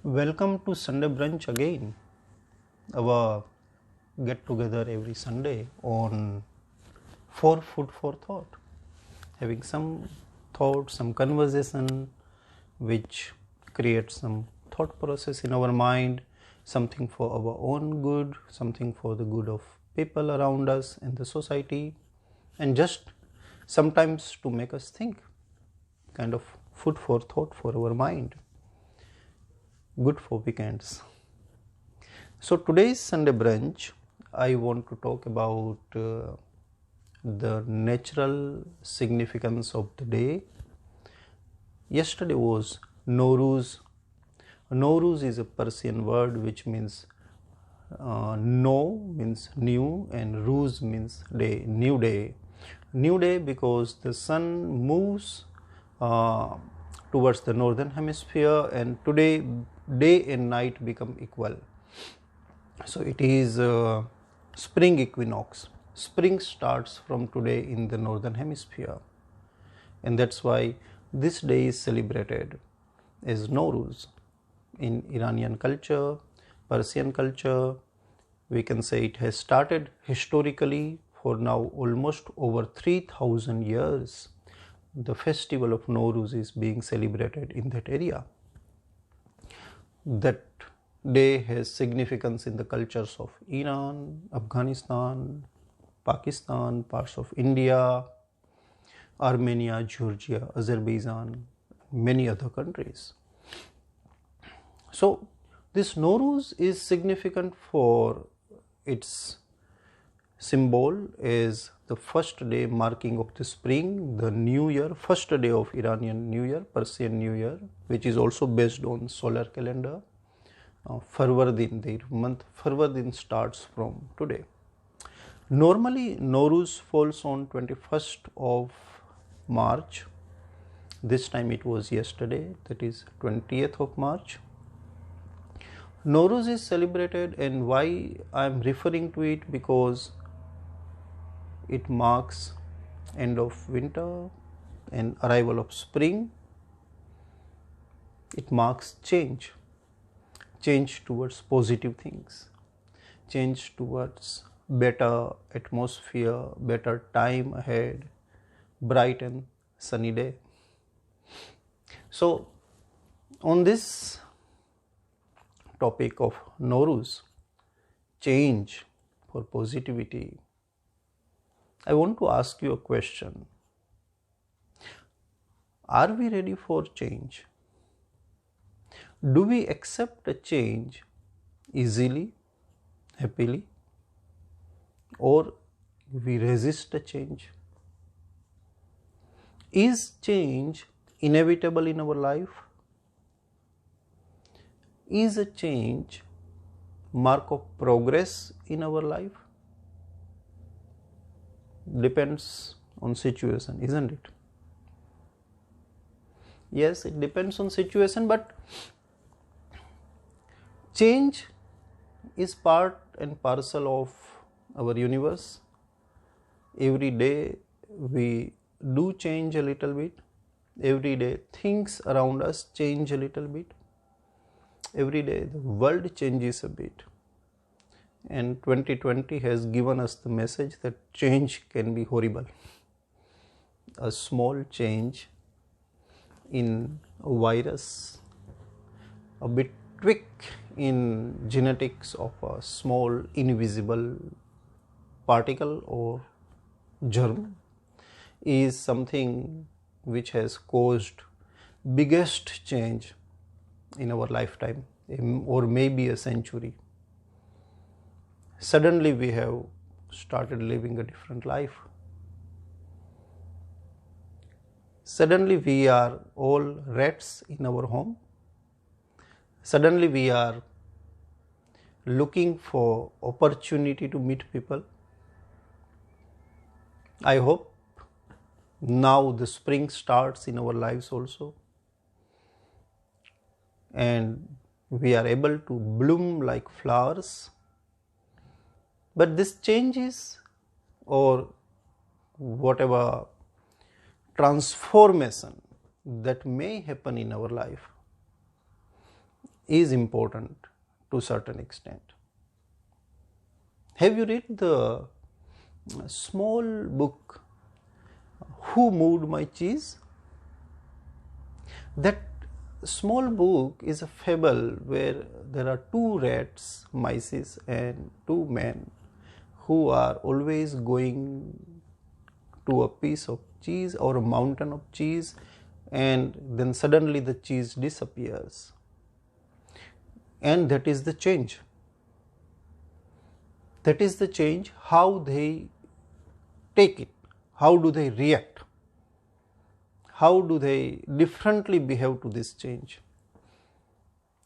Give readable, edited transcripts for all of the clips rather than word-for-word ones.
Welcome to Sunday Brunch again. Our get together every Sunday on for food for thought. Having some thought, some conversation which creates some thought process in our mind, something for our own good, something for the good of people around us and the society, and just sometimes to make us think. Kind of food for thought for our mind. Good for weekends. So today's Sunday brunch, I want to talk about the natural significance of the day. Yesterday was Nowruz. Nowruz is a Persian word which means no means new and Ruz means day, new day. New day because the sun moves towards the northern hemisphere, and today day and night become equal. So it is spring equinox. Spring starts from today in the northern hemisphere, and that's why this day is celebrated as Nowruz. In Iranian culture, Persian culture, we can say it has started historically for now almost over 3000 years. The festival of Nowruz is being celebrated in that area. That day has significance in the cultures of Iran, Afghanistan, Pakistan, parts of India, Armenia, Georgia, Azerbaijan, many other countries. So this Nowruz is significant for its symbol as the first day marking of the spring, the new year, first day of Iranian New Year, Persian New Year, which is also based on solar calendar. Farvardin, the month Farvardin starts from today. Normally Nowruz falls on 21st of March. This time it was yesterday, that is 20th of March. Nowruz is celebrated, and why I am referring to it, because it marks end of winter and arrival of spring. It marks change towards positive things, change towards better atmosphere, better time ahead, bright and sunny day. So on this topic of Nowruz, change for positivity, I want to ask you a question. Are we ready for change? Do we accept a change easily, happily, or we resist a change? Is change inevitable in our life? Is a change mark of progress in our life? Depends on situation, isn't it? Yes, it depends on situation, but change is part and parcel of our universe. Every day we do change a little bit. Every day things around us change a little bit. Every day the world changes a bit. And 2020 has given us the message that change can be horrible. A small change in a virus, a bit tweak in genetics of a small invisible particle or germ is something which has caused biggest change in our lifetime, or maybe a century. Suddenly we have started living a different life. Suddenly we are all rats in our home. Suddenly we are looking for opportunity to meet people. I hope now the spring starts in our lives also, and we are able to bloom like flowers. But this changes, or whatever transformation that may happen in our life, is important to a certain extent. Have you read the small book Who Moved My Cheese? That small book is a fable where there are two rats, mice, and two men who are always going to a piece of cheese or a mountain of cheese, and then suddenly the cheese disappears. And that is the change. That is the change, how they take it, how do they react, how do they differently behave to this change.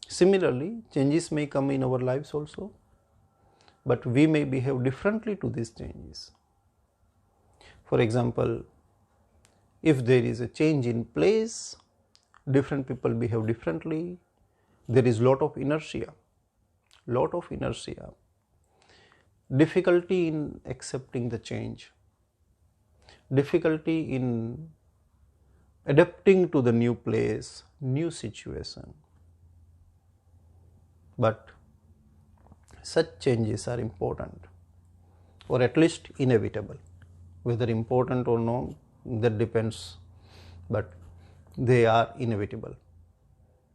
Similarly, changes may come in our lives also, but we may behave differently to these changes. For example, if there is a change in place, different people behave differently. There is lot of inertia, difficulty in accepting the change, difficulty in adapting to the new place, new situation. But such changes are important, or at least inevitable. Whether important or not, that depends, but they are inevitable.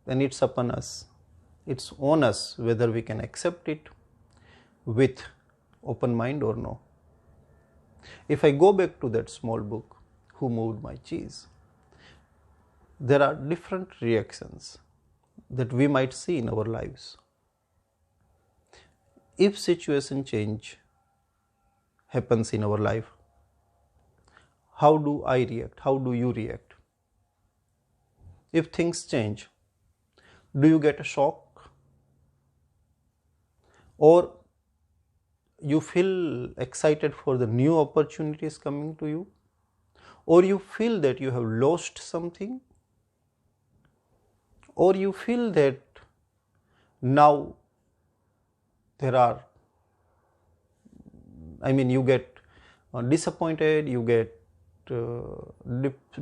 And it's upon us, it's on us whether we can accept it with open mind or no. If I go back to that small book, Who Moved My Cheese, there are different reactions that we might see in our lives. If situation change happens in our life, how do I react? How do you react? If things change, do you get a shock? Or you feel excited for the new opportunities coming to you? Or you feel that you have lost something? Or you feel that now there are, you get disappointed, you get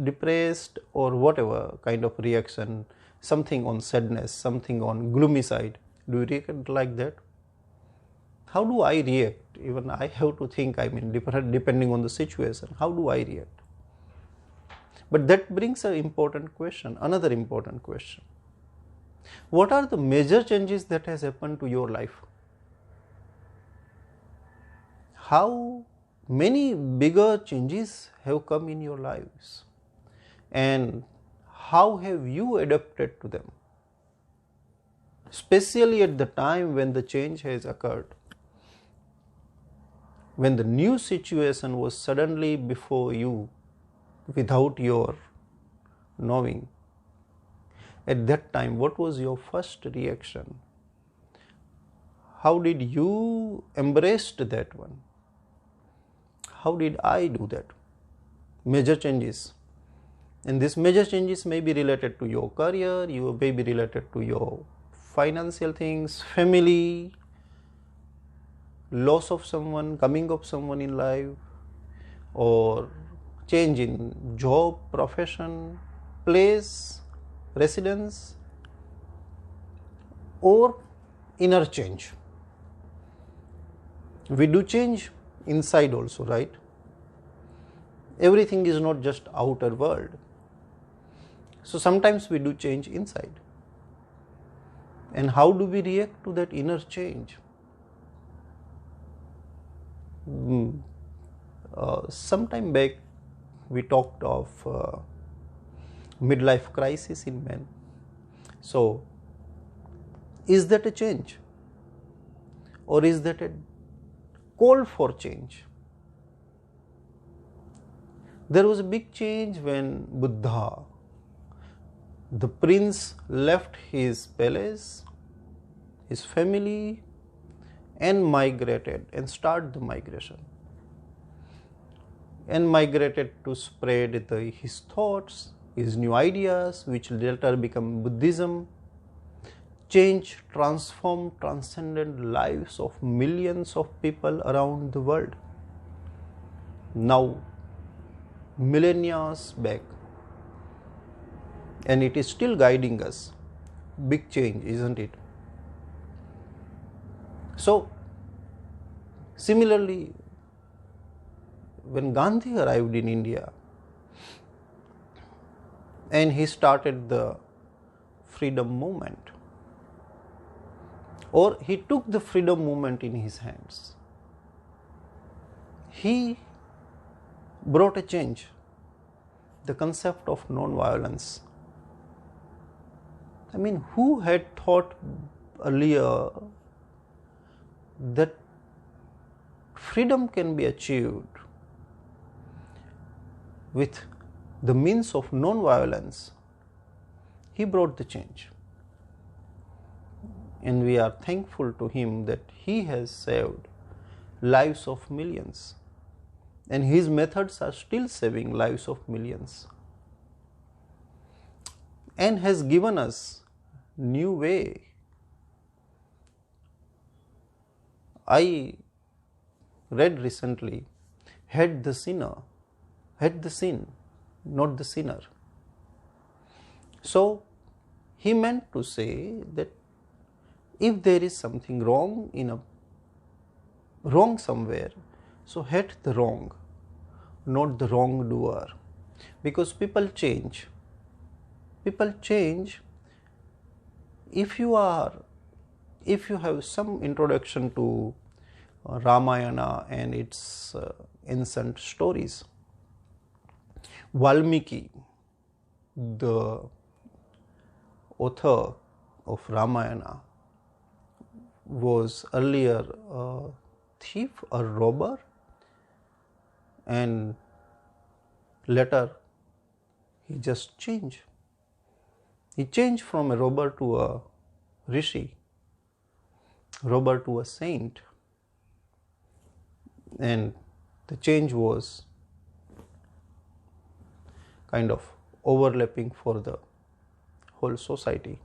depressed, or whatever kind of reaction, something on sadness, something on gloomy side. Do you react like that? How do I react? Even I have to think, different depending on the situation. How do I react? But that brings an important question, another important question. What are the major changes that has happened to your life? How many bigger changes have come in your lives? And how have you adapted to them? Especially at the time when the change has occurred. When the new situation was suddenly before you without your knowing. At that time, what was your first reaction? How did you embrace that one? How did I do that? Major changes. And these major changes may be related to your career, you may be related to your financial things, family, loss of someone, coming of someone in life, or change in job, profession, place, residence, or inner change. We do change inside also, right? Everything is not just outer world. So sometimes we do change inside. And how do we react to that inner change? Sometime back we talked of midlife crisis in men. So is that a change? Or is that a call for change? There was a big change when Buddha, the prince, left his palace, his family, and migrated and started the migration. And migrated to spread his thoughts, his new ideas, which later become Buddhism. Change, transformed, transcended lives of millions of people around the world. Now, millennia back, and it is still guiding us. Big change, isn't it? So similarly, when Gandhi arrived in India and he started the freedom movement, or he took the freedom movement in his hands, he brought a change, the concept of non-violence. I mean, who had thought earlier that freedom can be achieved with the means of non-violence? He brought the change, and we are thankful to him that he has saved lives of millions, and his methods are still saving lives of millions, and has given us new way. I read recently, had the sin, not the sinner. So he meant to say that if there is something wrong somewhere, so hate the wrong, not the wrongdoer. Because people change. If you have some introduction to Ramayana and its ancient stories, Valmiki, the author of Ramayana, was earlier a thief or robber, and later he just changed. He changed from a robber to a rishi, robber to a saint, and the change was kind of overlapping for the whole society.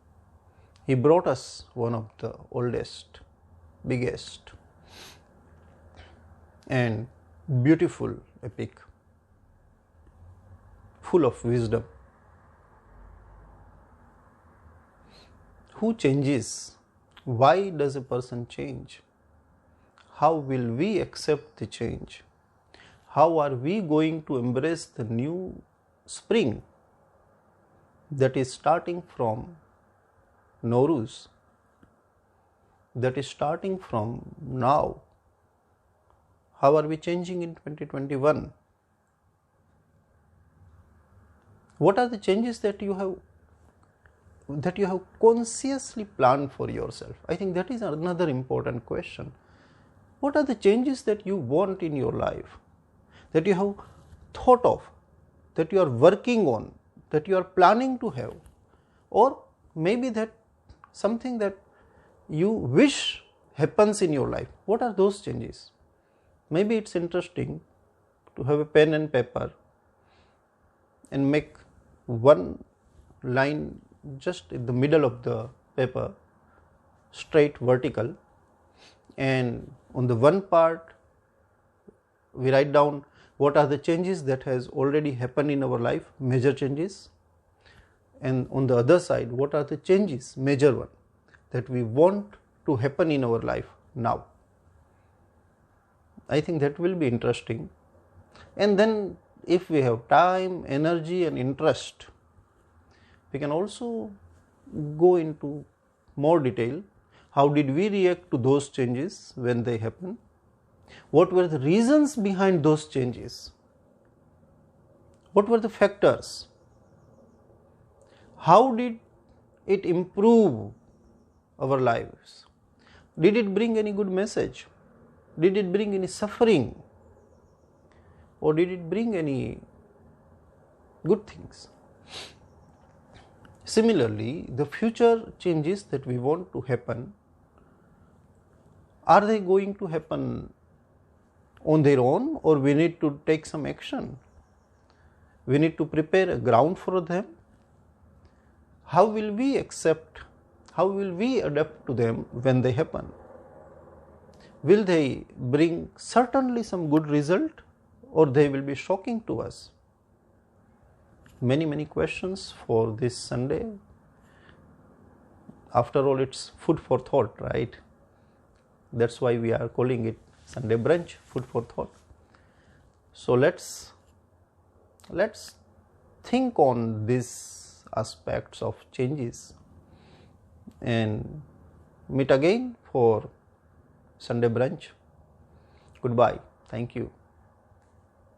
He brought us one of the oldest, biggest, and beautiful epic, full of wisdom. Who changes? Why does a person change? How will we accept the change? How are we going to embrace the new spring that is starting from Nowruz, that is starting from now? How are we changing in 2021? What are the changes that you have consciously planned for yourself? I think that is another important question. What are the changes that you want in your life, that you have thought of, that you are working on, that you are planning to have, or maybe that something that you wish happens in your life? What are those changes? Maybe it's interesting to have a pen and paper and make one line just in the middle of the paper, straight vertical, and on the one part we write down what are the changes that has already happened in our life, major changes, and on the other side what are the changes, major one, that we want to happen in our life now. I think that will be interesting. And then if we have time, energy and interest, we can also go into more detail. How did we react to those changes when they happen? What were the reasons behind those changes? What were the factors? How did it improve our lives? Did it bring any good message? Did it bring any suffering? Or did it bring any good things? Similarly, the future changes that we want to happen, are they going to happen on their own, or we need to take some action? We need to prepare a ground for them. How will we accept, how will we adapt to them when they happen? Will they bring certainly some good result, or they will be shocking to us? Many questions for this Sunday. After all, it's food for thought, right? That's why we are calling it Sunday brunch, food for thought. So let's think on these aspects of changes and meet again for Sunday brunch. Goodbye. Thank you.